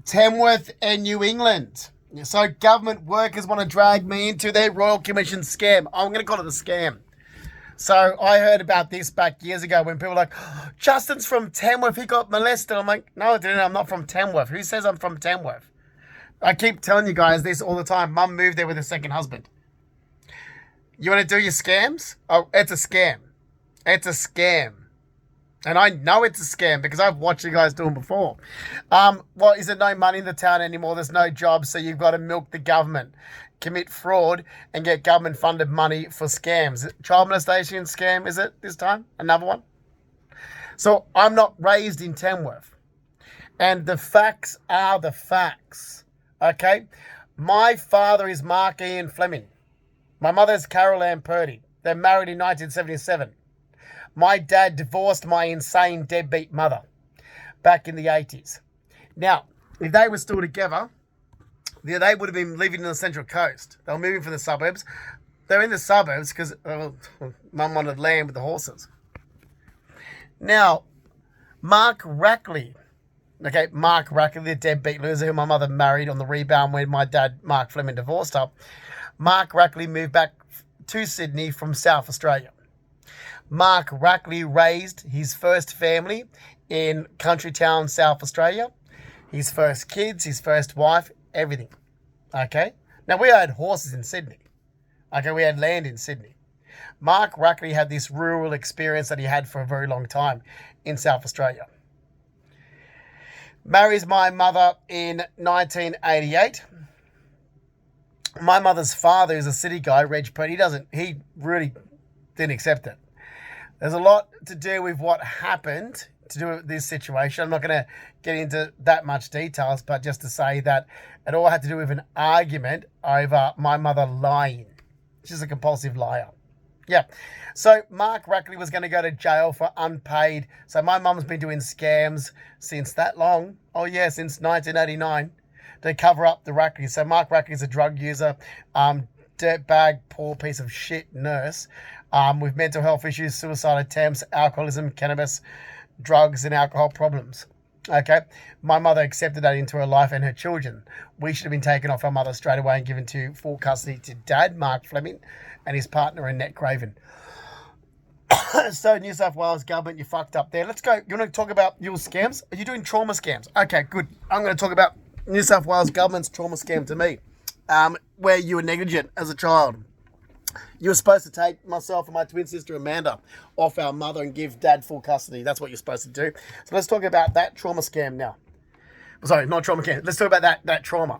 Tamworth and New England. So government workers want to drag me into their Royal Commission scam. I'm going to call it a scam. So I heard about this back years ago when people were like, "Oh, Justin's from Tamworth, he got molested." I'm like, no, I didn't. I'm not from Tamworth. Who says I'm from Tamworth? I keep telling you guys this all the time. Mum moved there with her second husband. You want to do your scams? Oh, it's a scam. It's a scam. And I know it's a scam because I've watched you guys do them before. Well, is there no money in the town anymore? There's no jobs, so you've got to milk the government, commit fraud, and get government-funded money for scams. Child molestation scam, is it this time? Another one? So I'm not raised in Tamworth. And the facts are the facts, okay? My father is Mark Ian Fleming. My mother is Carol Ann Purdy. They're married in 1977. My dad divorced my insane deadbeat mother back in the 80s. Now, if they were still together, they would have been living in the Central Coast. They were moving from the suburbs. They're in the suburbs because Mum wanted land with the horses. Now, Mark Rackley, the deadbeat loser who my mother married on the rebound when my dad, Mark Fleming, divorced her. Mark Rackley moved back to Sydney from South Australia. Mark Rackley raised his first family in country town, South Australia. His first kids, his first wife, everything. Okay? Now, we had horses in Sydney. Okay, we had land in Sydney. Mark Rackley had this rural experience that he had for a very long time in South Australia. Marries my mother in 1988. My mother's father is a city guy, Reg Purdy. He really didn't accept it. There's a lot to do with what happened to do with this situation. I'm not going to get into that much details, but just to say that it all had to do with an argument over my mother lying. She's a compulsive liar. Yeah. So Mark Rackley was going to go to jail for unpaid. So my mum's been doing scams since that long. Oh, yeah, since 1989 to cover up the Rackley. So Mark Rackley's a drug user, dirtbag, poor piece of shit nurse with mental health issues, suicide attempts, alcoholism, cannabis, drugs, and alcohol problems. Okay? My mother accepted that into her life and her children. We should have been taken off our mother straight away and given to full custody to Dad, Mark Fleming, and his partner, Annette Craven. So, New South Wales government, you fucked up there. Let's go. You want to talk about your scams? Are you doing trauma scams? Okay, good. I'm going to talk about New South Wales government's trauma scam to me, where you were negligent as a child. You were supposed to take myself and my twin sister Amanda off our mother and give Dad full custody. That's what you're supposed to do. So let's talk about that trauma scam now. Sorry, not trauma scam. Let's talk about that trauma.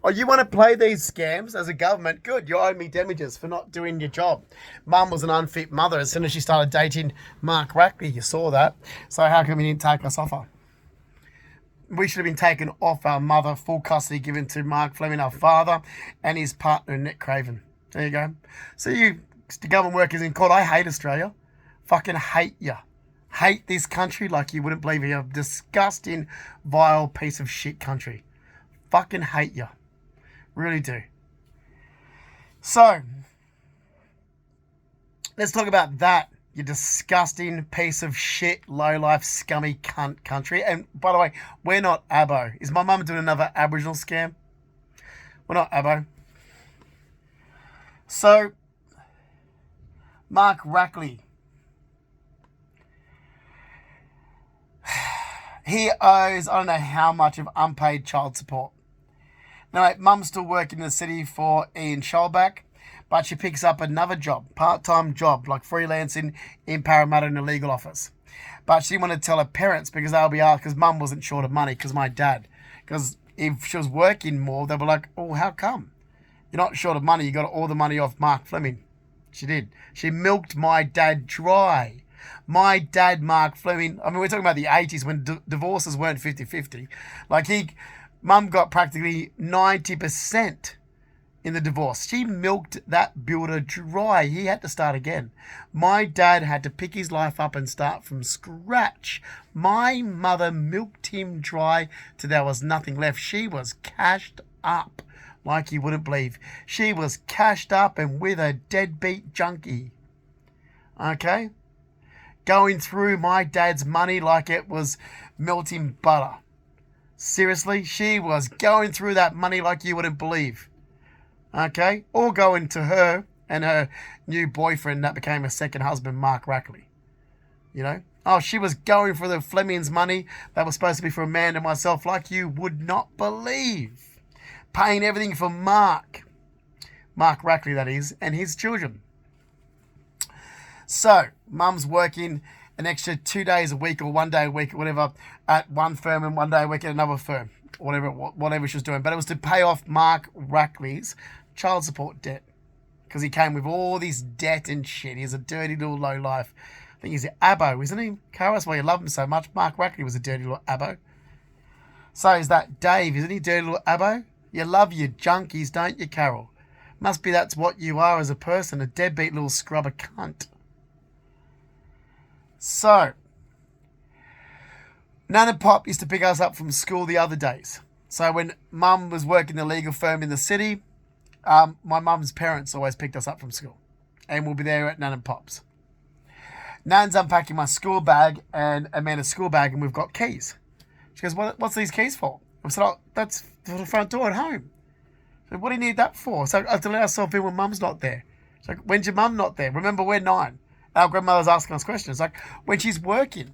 Oh, you want to play these scams as a government? Good. You owe me damages for not doing your job. Mum was an unfit mother as soon as she started dating Mark Rackley. You saw that. So how come you didn't take us off her? We should have been taken off our mother, full custody given to Mark Fleming, our father, and his partner, Annette Craven. There you go. So you, the government workers in court, I hate Australia. Fucking hate you. Hate this country like you wouldn't believe it. You're a disgusting, vile piece of shit country. Fucking hate you. Really do. So, let's talk about that, you disgusting piece of shit, low-life, scummy cunt country. And, by the way, we're not Abo. Is my mum doing another Aboriginal scam? We're not Abo. So, Mark Rackley. He owes, I don't know how much of unpaid child support. Now, Mum's still working in the city for Ian Scholbach, but she picks up another job, part-time job, like freelancing in Parramatta in a legal office. But she didn't want to tell her parents because they'll be asked, because Mum wasn't short of money, because my dad. Because if she was working more, they'll be like, oh, how come? You're not short of money. You got all the money off Mark Fleming. She did. She milked my dad dry. My dad, Mark Fleming, I mean, we're talking about the 80s when divorces weren't 50-50. Like, Mum got practically 90% in the divorce. She milked that builder dry. He had to start again. My dad had to pick his life up and start from scratch. My mother milked him dry till there was nothing left. She was cashed up like you wouldn't believe. She was cashed up and with a deadbeat junkie. Okay? Going through my dad's money like it was melting butter. Seriously, she was going through that money like you wouldn't believe. Okay? All going to her and her new boyfriend that became her second husband, Mark Rackley. You know? Oh, she was going for the Fleming's money that was supposed to be for Amanda and myself like you would not believe. Paying everything for Mark Rackley, that is, and his children. So, Mum's working an extra 2 days a week or 1 day a week or whatever at one firm and 1 day a week at another firm. Whatever she was doing. But it was to pay off Mark Rackley's child support debt. Because he came with all this debt and shit. He's a dirty little lowlife. I think he's an abo, isn't he? Carol, that's why you love him so much. Mark Rackley was a dirty little abo. So is that Dave, isn't he? Dirty little abo? You love your junkies, don't you, Carol? Must be that's what you are as a person, a deadbeat little scrubber cunt. So, Nan and Pop used to pick us up from school the other days. So when Mum was working the legal firm in the city, my mum's parents always picked us up from school. And we'll be there at Nan and Pop's. Nan's unpacking my school bag and Amanda's school bag, and we've got keys. She goes, what's these keys for? I said, that's for the front door at home. She said, what do you need that for? So I have to let ourselves in when Mum's not there. She's like, when's your mum not there? Remember, we're 9. Our grandmother's asking us questions. Like, when she's working.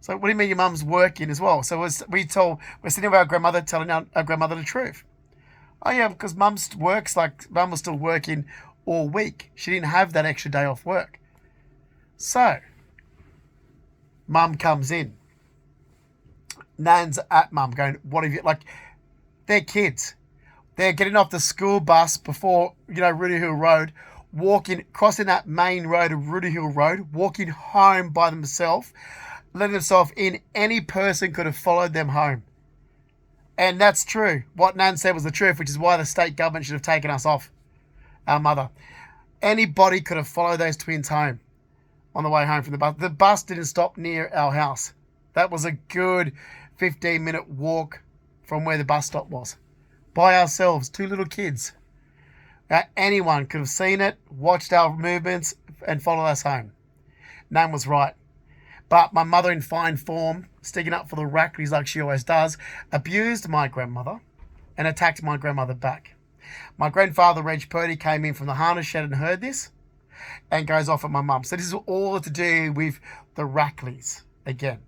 So what do you mean your mum's working as well? So we're sitting with our grandmother telling our grandmother the truth. Oh yeah, because mum was still working all week. She didn't have that extra day off work. So, Mum comes in. Nan's at Mum going, what have you, like, they're kids. They're getting off the school bus before, Rudy Hill Road, crossing that main road of Rudy Hill Road, walking home by themselves, letting themselves in. Any person could have followed them home. And that's true. What Nan said was the truth, which is why the state government should have taken us off, our mother. Anybody could have followed those twins home on the way home from the bus. The bus didn't stop near our house. That was a good 15-minute walk from where the bus stop was. By ourselves, 2 little kids. Anyone could have seen it, watched our movements, and followed us home. Nan was right. But my mother, in fine form, sticking up for the Rackleys like she always does, abused my grandmother and attacked my grandmother back. My grandfather, Reg Purdy, came in from the harness shed and heard this and goes off at my mum. So this is all to do with the Rackleys again.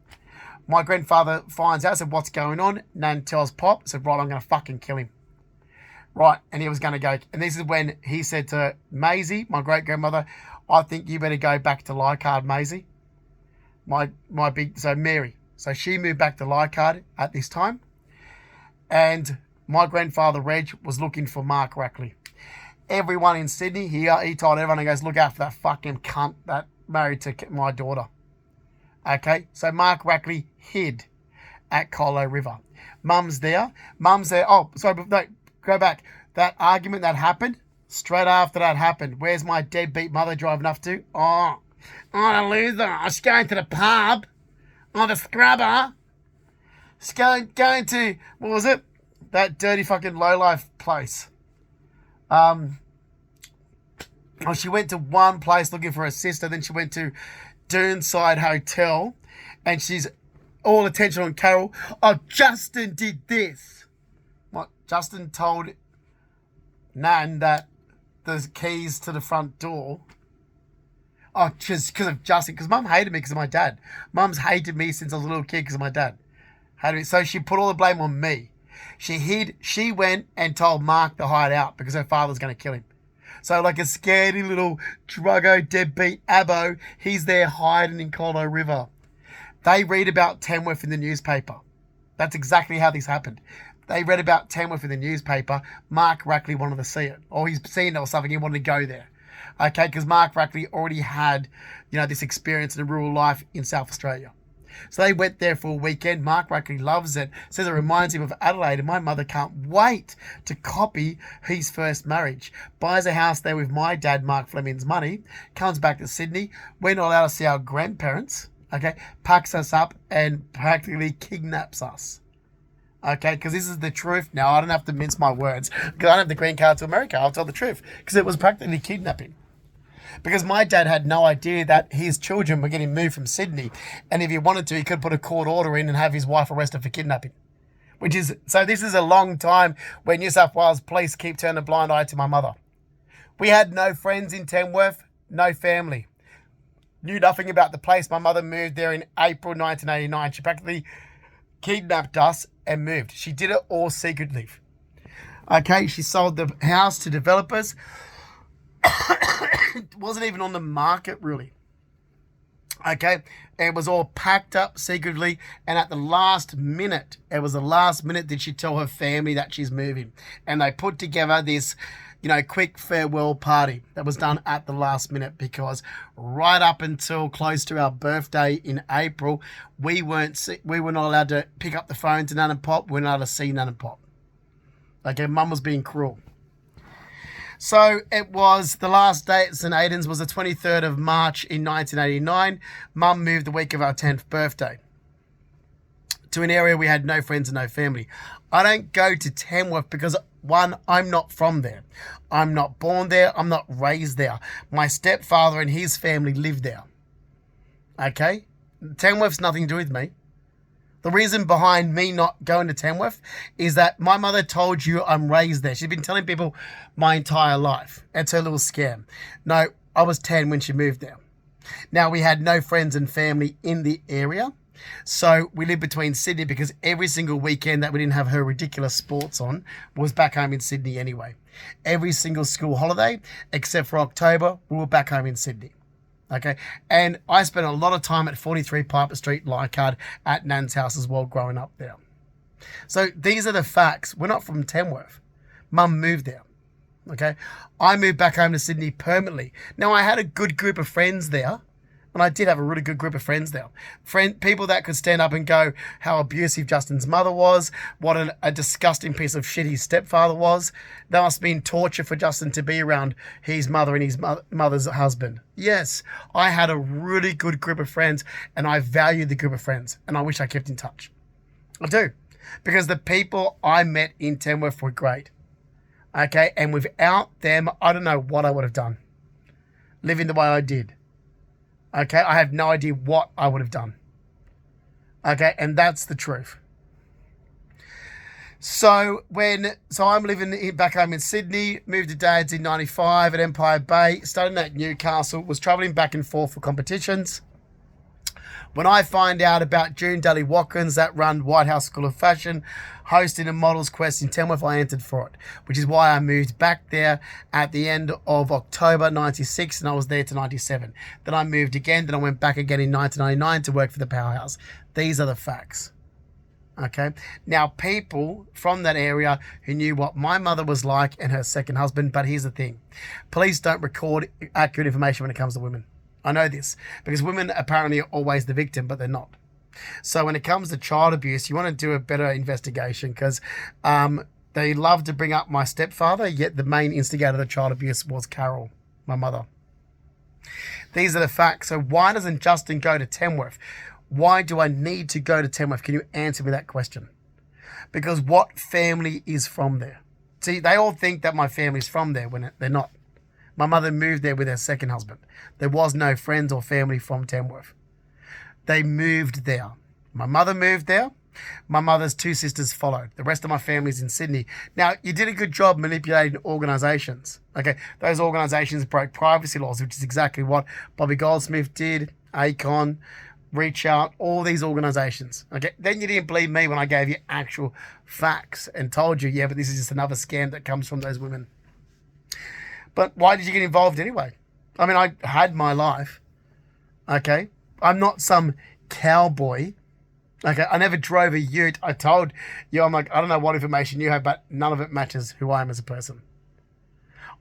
My grandfather finds out, said, what's going on? Nan tells Pop, said, right, I'm going to fucking kill him. Right, and he was going to go. And this is when he said to Maisie, my great-grandmother, I think you better go back to Leichhardt, Maisie. So Mary. So she moved back to Leichhardt at this time. And my grandfather, Reg, was looking for Mark Rackley. Everyone in Sydney, he told everyone, he goes, look out for that fucking cunt that married to my daughter. Okay, so Mark Rackley hid at Colo River. Mum's there. Oh, sorry, no, go back. That argument that happened, straight after that happened, where's my deadbeat mother driving off to? Oh, the loser. I was going to the pub. Oh, the scrubber. She's going to, what was it? That dirty fucking lowlife place. She went to one place looking for her sister. Then she went to Doonside Hotel. And she's all attention on Carol. Oh, Justin did this. What? Justin told Nan that the keys to the front door. Oh, just because of Justin. Because Mum hated me because of my dad. Mum's hated me since I was a little kid because of my dad. Hated me. So she put all the blame on me. She went and told Mark to hide out because her father's going to kill him. So like a scaredy little druggo deadbeat abo, he's there hiding in Colo River. They read about Tamworth in the newspaper. That's exactly how this happened. They read about Tamworth in the newspaper. Mark Rackley wanted to see it. Or he's seen it or something. He wanted to go there. Okay, because Mark Rackley already had, this experience in rural life in South Australia. So they went there for a weekend. Mark Rackley loves it. Says it reminds him of Adelaide, and my mother can't wait to copy his first marriage. Buys a house there with my dad, Mark Fleming's money. Comes back to Sydney. We're not allowed to see our grandparents. Okay, packs us up and practically kidnaps us. Okay, because this is the truth now. I don't have to mince my words. Because I don't have the green card to America. I'll tell the truth. Because it was practically kidnapping. Because my dad had no idea that his children were getting moved from Sydney. And if he wanted to, he could put a court order in and have his wife arrested for kidnapping. So this is a long time where New South Wales police keep turning a blind eye to my mother. We had no friends in Tamworth, no family. Knew nothing about the place. My mother moved there in April 1989. She practically kidnapped us and moved. She did it all secretly. Okay, she sold the house to developers. It wasn't even on the market, really. Okay, it was all packed up secretly, and at the last minute, did she tell her family that she's moving. And they put together this, quick farewell party that was done at the last minute, because right up until close to our birthday in April, we were not allowed to pick up the phone to Nan and Pop. We weren't allowed to see Nan and Pop. Okay, Mum was being cruel. So it was the last day at St. Aidan's was the 23rd of March in 1989. Mum moved the week of our 10th birthday to an area we had no friends and no family. I don't go to Tamworth because, one, I'm not from there. I'm not born there. I'm not raised there. My stepfather and his family lived there. Okay? Tamworth's nothing to do with me. The reason behind me not going to Tamworth is that my mother told you I'm raised there. She's been telling people my entire life. It's her little scam. No, I was 10 when she moved there. Now, we had no friends and family in the area. So we lived between Sydney, because every single weekend that we didn't have her ridiculous sports on was back home in Sydney anyway. Every single school holiday, except for October, we were back home in Sydney. Okay, and I spent a lot of time at 43 Piper Street, Leichhardt, at Nan's house as well, growing up there. So these are the facts. We're not from Tamworth. Mum moved there. Okay, I moved back home to Sydney permanently. Now, I had a good group of friends there, and I did have a really good group of friends there. People that could stand up and go how abusive Justin's mother was, what a disgusting piece of shit his stepfather was. That must have been torture for Justin to be around his mother and his mother's husband. Yes, I had a really good group of friends, and I valued the group of friends, and I wish I kept in touch. I do, because the people I met in Tamworth were great. Okay, and without them, I don't know what I would have done, living the way I did. Okay, I have no idea what I would have done. Okay, and that's the truth. So I'm living back home in Sydney, moved to Dad's in 95 at Empire Bay, studying at Newcastle, was travelling back and forth for competitions. When I find out about June Daly Watkins that run White House School of Fashion, hosting a model's quest in Tamworth, I entered for it, which is why I moved back there at the end of October 96, and I was there to 97. Then I moved again, then I went back again in 1999 to work for the Powerhouse. These are the facts. Okay. Now, people from that area who knew what my mother was like and her second husband, but here's the thing. Police don't record accurate information when it comes to women. I know this because women apparently are always the victim, but they're not. So when it comes to child abuse, you want to do a better investigation, because they love to bring up my stepfather, yet the main instigator of the child abuse was Carol, my mother. These are the facts. So why doesn't Justin go to Tamworth? Why do I need to go to Tamworth? Can you answer me that question? Because what family is from there? See, they all think that my family's from there when they're not. My mother moved there with her second husband. There was no friends or family from Tamworth. They moved there. My mother moved there. My mother's two sisters followed. The rest of my family's in Sydney. Now, you did a good job manipulating organisations. Okay, those organisations broke privacy laws, which is exactly what Bobby Goldsmith did, Acon, Reach Out, all these organisations. Okay, then you didn't believe me when I gave you actual facts and told you, yeah, but this is just another scam that comes from those women. But why did you get involved anyway? I mean, I had my life. Okay, I'm not some cowboy. Okay, I never drove a ute. I told you, I'm like, I don't know what information you have, but none of it matches who I am as a person.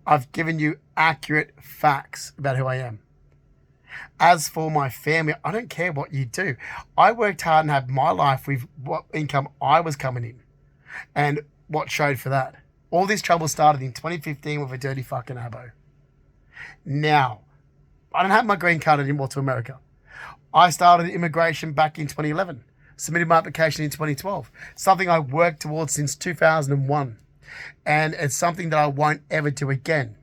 I've given you accurate facts about who I am. As for my family, I don't care what you do. I worked hard and had my life with what income I was coming in and what showed for that. All this trouble started in 2015 with a dirty fucking abo. Now, I don't have my green card anymore to America. I started immigration back in 2011. Submitted my application in 2012. Something I worked towards since 2001. And it's something that I won't ever do again.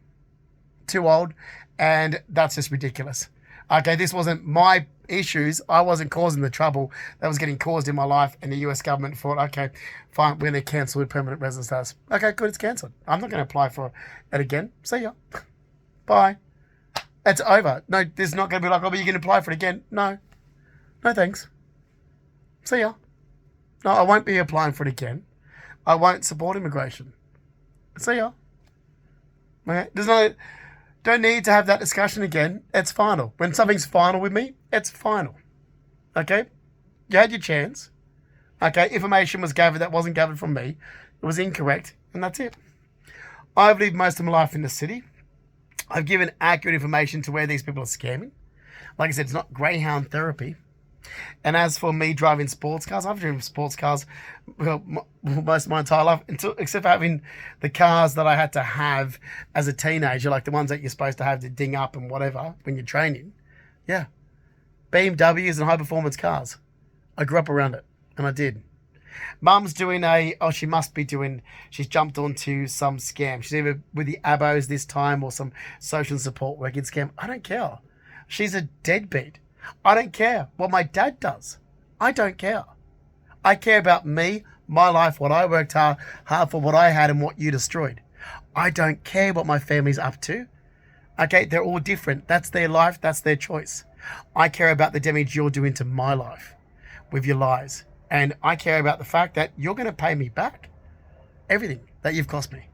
Too old, and that's just ridiculous. Okay, this wasn't my issues. I wasn't causing the trouble that was getting caused in my life, and the US government thought, okay, fine, we're going to cancel the permanent residence status. Okay, good, it's cancelled. I'm not going to apply for it again. See ya. Bye. It's over. No, there's not going to be like, oh, but you can apply for it again. No. No thanks. See ya. No, I won't be applying for it again. I won't support immigration. See ya. Okay? Don't need to have that discussion again. It's final. When something's final with me, it's final. Okay? You had your chance. Okay? Information was gathered that wasn't gathered from me. It was incorrect. And that's it. I've lived most of my life in the city. I've given accurate information to where these people are scamming. Like I said, it's not greyhound therapy. And as for me driving sports cars, I've driven sports cars most of my entire life, except for having the cars that I had to have as a teenager, like the ones that you're supposed to have to ding up and whatever when you're training. Yeah. BMWs and high performance cars. I grew up around it, and I did. Mum's doing she's jumped onto some scam. She's either with the ABOs this time or some social support working scam. I don't care. She's a deadbeat. I don't care what my dad does. I don't care. I care about me, my life, what I worked hard for, what I had and what you destroyed. I don't care what my family's up to. Okay, they're all different. That's their life. That's their choice. I care about the damage you're doing to my life with your lies. And I care about the fact that you're going to pay me back everything that you've cost me.